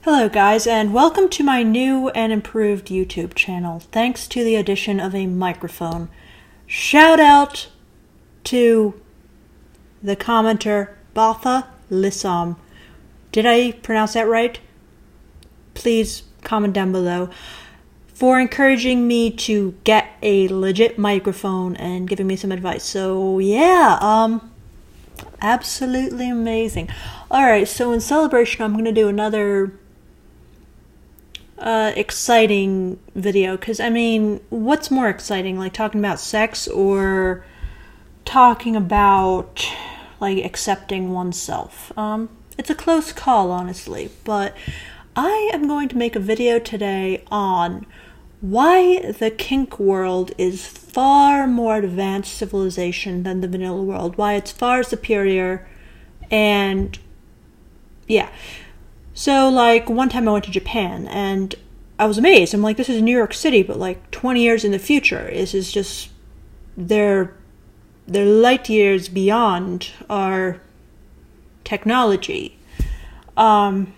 Hello guys, and welcome to my new and improved YouTube channel, thanks to the addition of a microphone. Shout out to the commenter, Batha Lissam. Did I pronounce that right? Please comment down below. For encouraging me to get a legit microphone and giving me some advice. So yeah, absolutely amazing. Alright, so in celebration I'm going to do another exciting video, because I mean, what's more exciting, like talking about sex or talking about like accepting oneself? It's a close call, honestly, but I am going to make a video today on why the kink world is far more advanced civilization than the vanilla world, why it's far superior, and yeah. So, like, one time I went to Japan, and I was amazed. I'm like, this is New York City, but, like, 20 years in the future. This is just, they're light years beyond our technology. And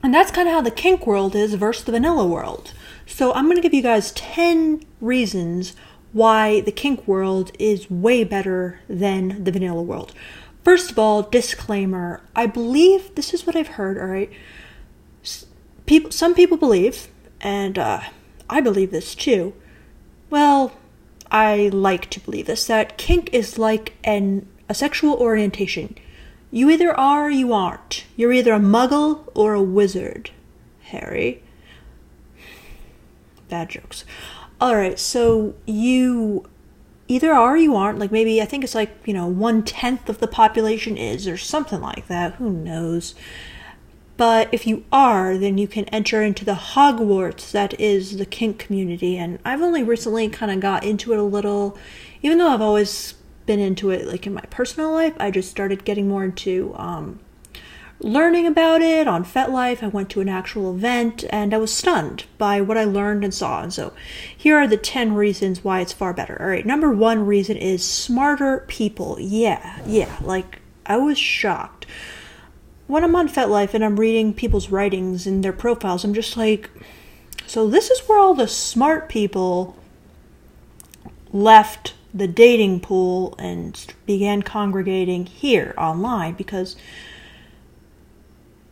that's kind of how the kink world is versus the vanilla world. So I'm going to give you guys 10 reasons why the kink world is way better than the vanilla world. First of all, disclaimer, I believe, this is what I've heard, alright? Some people believe, and I believe this too, well, I like to believe this, that kink is like a sexual orientation. You either are or you aren't. You're either a muggle or a wizard, Harry. Bad jokes. Alright, so you either are or you aren't, like maybe, I think it's like, 1/10 of the population is, or something like that, who knows. But if you are, then you can enter into the Hogwarts that is the kink community, and I've only recently kind of got into it a little, even though I've always been into it, like in my personal life. I just started getting more into, learning about it on FetLife. I went to an actual event and I was stunned by what I learned and saw. And so here are the 10 reasons why it's far better. All right, number one reason is smarter people. Yeah, like I was shocked. When I'm on FetLife and I'm reading people's writings and their profiles, I'm just like, so this is where all the smart people left the dating pool and began congregating here online, because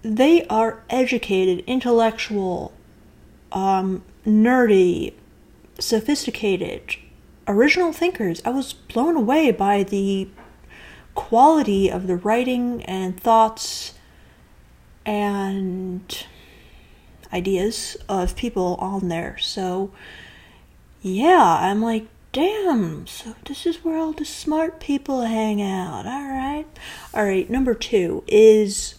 they are educated, intellectual, nerdy, sophisticated, original thinkers. I was blown away by the quality of the writing and thoughts and ideas of people on there. So, yeah, I'm like, damn, so this is where all the smart people hang out. Alright, number two is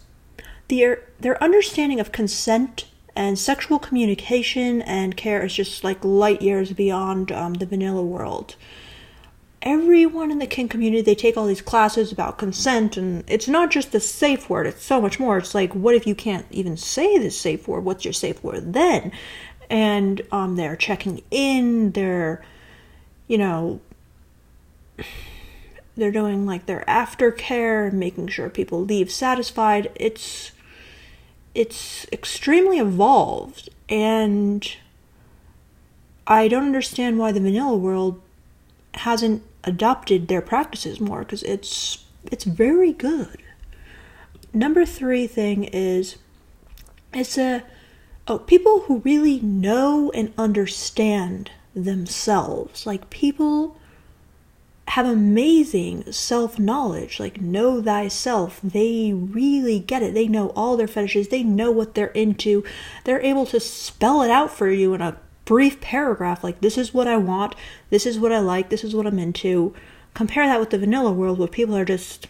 their understanding of consent and sexual communication and care is just like light years beyond the vanilla world. Everyone in the kink community, they take all these classes about consent, and it's not just the safe word, it's so much more. It's like, what if you can't even say the safe word? What's your safe word then? And they're checking in, they're doing like their aftercare, making sure people leave satisfied. It's extremely evolved, and I don't understand why the vanilla world hasn't adopted their practices more, because it's very good. Number three thing is people who really know and understand themselves. Like, people have amazing self-knowledge, like know thyself. They really get it. They know all their fetishes. They know what they're into. They're able to spell it out for you in a brief paragraph, like, this is what I want, this is what I like, this is what I'm into. Compare that with the vanilla world, where people are just,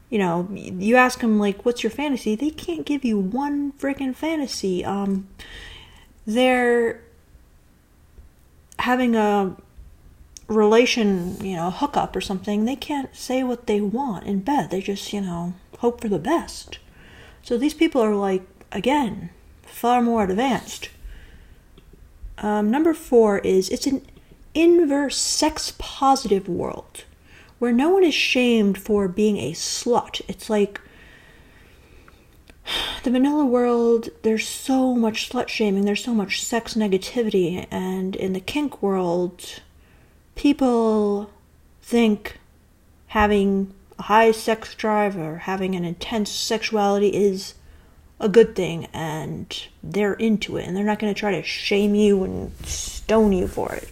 you ask them, like, what's your fantasy? They can't give you one freaking fantasy. They're having a relation, hookup or something. They can't say what they want in bed. They just, hope for the best. So these people are, like, again, far more advanced. Number four is it's an inverse sex-positive world where no one is shamed for being a slut. It's like the vanilla world, there's so much slut shaming, there's so much sex negativity, and in the kink world, people think having a high sex drive or having an intense sexuality is a good thing, and they're into it, and they're not going to try to shame you and stone you for it.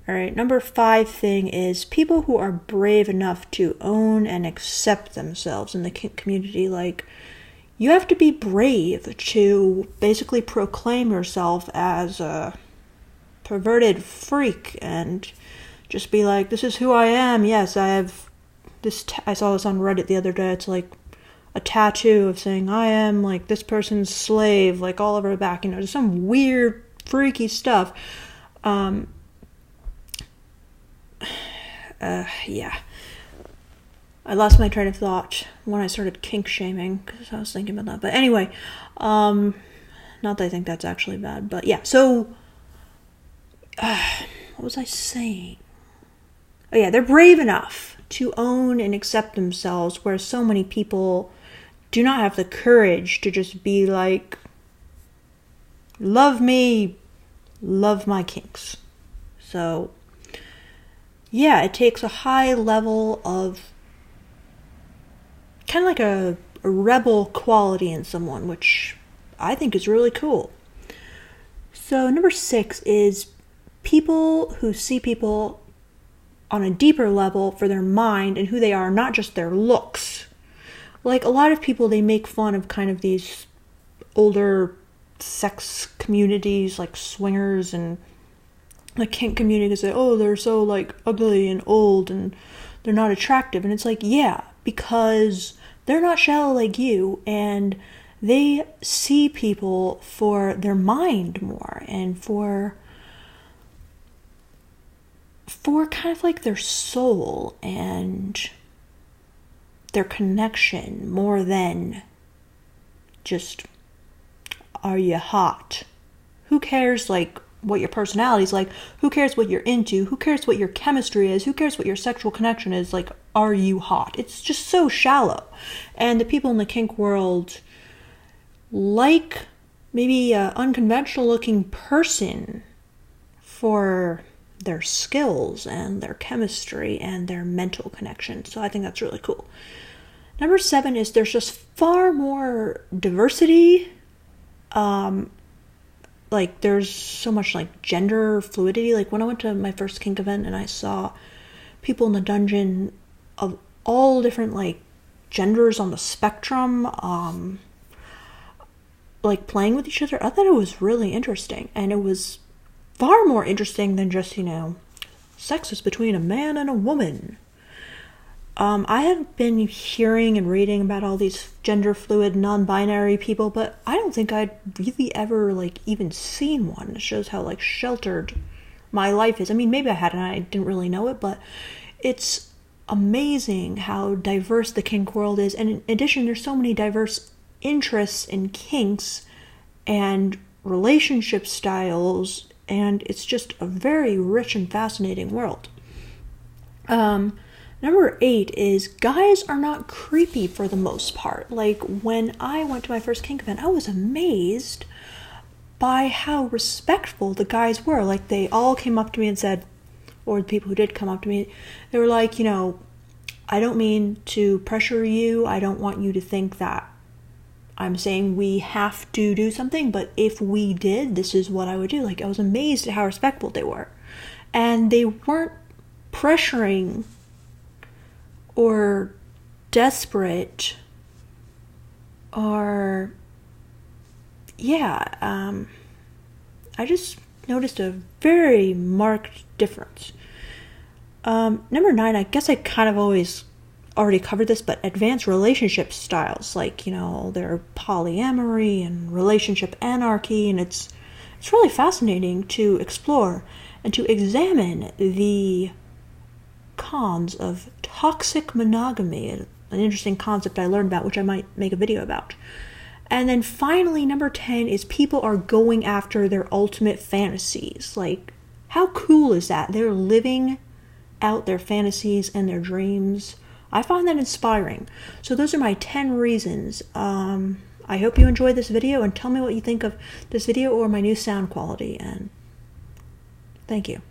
Alright, number 5 thing is people who are brave enough to own and accept themselves in the kink community. Like, you have to be brave to basically proclaim yourself as a perverted freak and just be like, this is who I am. Yes, I have this, I saw this on Reddit the other day. It's like a tattoo of saying, I am like this person's slave, like all over the back, you know, just some weird, freaky stuff. Yeah. I lost my train of thought when I started kink shaming, because I was thinking about that. But anyway, not that I think that's actually bad, but yeah, so, what was I saying? Oh yeah, they're brave enough to own and accept themselves, where so many people do not have the courage to just be like, love me, love my kinks. So, yeah, it takes a high level of kind of like a rebel quality in someone, which I think is really cool. So number 6 is people who see people on a deeper level for their mind and who they are, not just their looks. Like, a lot of people, they make fun of kind of these older sex communities, like swingers and the kink community, say, oh, they're so like ugly and old and they're not attractive. And it's like, yeah, because they're not shallow like you, and they see people for their mind more and for kind of like their soul and their connection more than just, are you hot? Who cares, like, what your personality is like? Who cares what you're into? Who cares what your chemistry is? Who cares what your sexual connection is? Like, are you hot? It's just so shallow. And the people in the kink world like maybe an unconventional looking person for their skills and their chemistry and their mental connection. So I think that's really cool. Number 7 is there's just far more diversity. Like, there's so much like gender fluidity. Like, when I went to my first kink event and I saw people in the dungeon of all different like genders on the spectrum, like playing with each other, I thought it was really interesting. And it was far more interesting than just, you know, sex is between a man and a woman. I have been hearing and reading about all these gender fluid, non-binary people, but I don't think I'd really ever like even seen one. It shows how like sheltered my life is. I mean, maybe I had and I didn't really know it, but it's amazing how diverse the kink world is. And in addition, there's so many diverse interests in kinks and relationship styles, and it's just a very rich and fascinating world. Number 8 is guys are not creepy for the most part. Like, when I went to my first kink event, I was amazed by how respectful the guys were. Like, they all came up to me and said, or the people who did come up to me, they were like, you know, I don't mean to pressure you. I don't want you to think that I'm saying we have to do something, but if we did, this is what I would do. Like, I was amazed at how respectful they were. And they weren't pressuring or desperate or, yeah, I just noticed a very marked difference. Number 9, I guess I kind of already covered this, but advanced relationship styles, like, you know, their polyamory and relationship anarchy, and it's really fascinating to explore and to examine the cons of toxic monogamy, an interesting concept I learned about, which I might make a video about. And then finally, number 10 is people are going after their ultimate fantasies. Like, how cool is that? They're living out their fantasies and their dreams I find that inspiring. So those are my 10 reasons. I hope you enjoyed this video, and tell me what you think of this video or my new sound quality. And thank you.